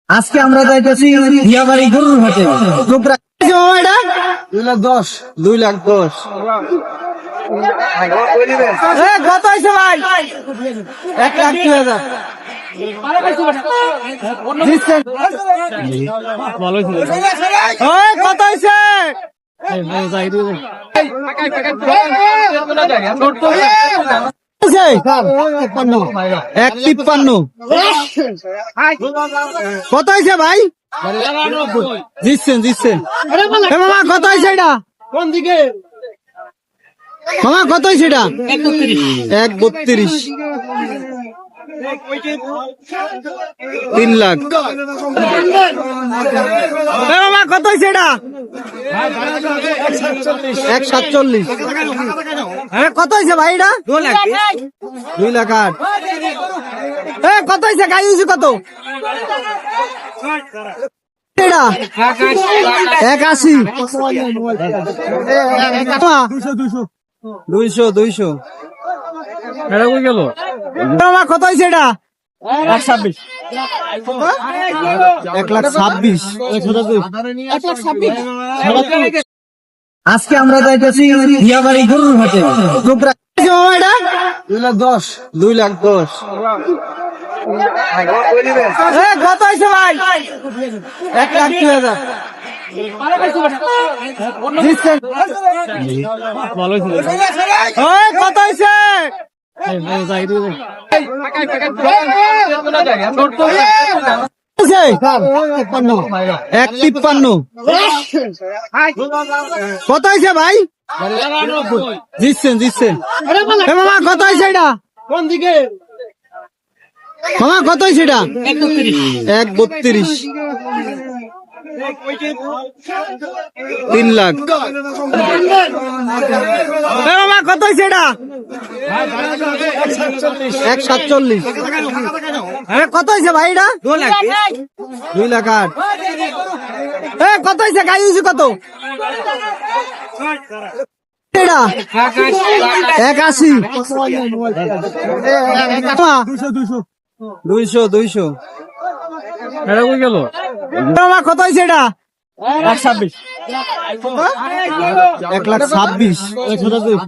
আজকে আমরা যাইতেছি দিয়াবাড়ি গরুর হাটে। এটা 2,10,000 2,10,000 কত হয়েছে ভাই? 1,02,000 কত হয়েছে? 1,53 কত হয়েছে ভাই? জিতছেন মামা কত হয়েছে এটা? কোন দিকে? মামা কত হয়েছে এটা? 1,32 3 লাখ। মামা কত হয়েছে এটা? 1,47 কত হয়েছে ভাই এটা? 2 লাখ 8। কত হয়েছে গাই হয়েছে কত? এটা 81 200 এটা কই গেল? মামা কত হয়েছে এটা? 1,26 1,26,000 1,26 আজকে আমরা যাইতেছি দিয়াবাড়ি গরুর হাটে। এটা 2,10,000 2,10,000 কত হয়েছে ভাই? 1,02,000 কত হয়েছে? 1,53 কত হয়েছে ভাই? জিতছেন মামা কত হয়েছে এটা? কোন দিকে? মামা কত হয়েছে এটা? 1,32 3 লাখ। মামা কত হয়েছে এটা? 1,47 কত হয়েছে ভাই এটা? 2 লাখ 8। কত হয়েছে গাই হয়েছে কত? এটা 81 200 এটা কই গেল? মামা কত হয়েছে এটা? 1,26 1,26,000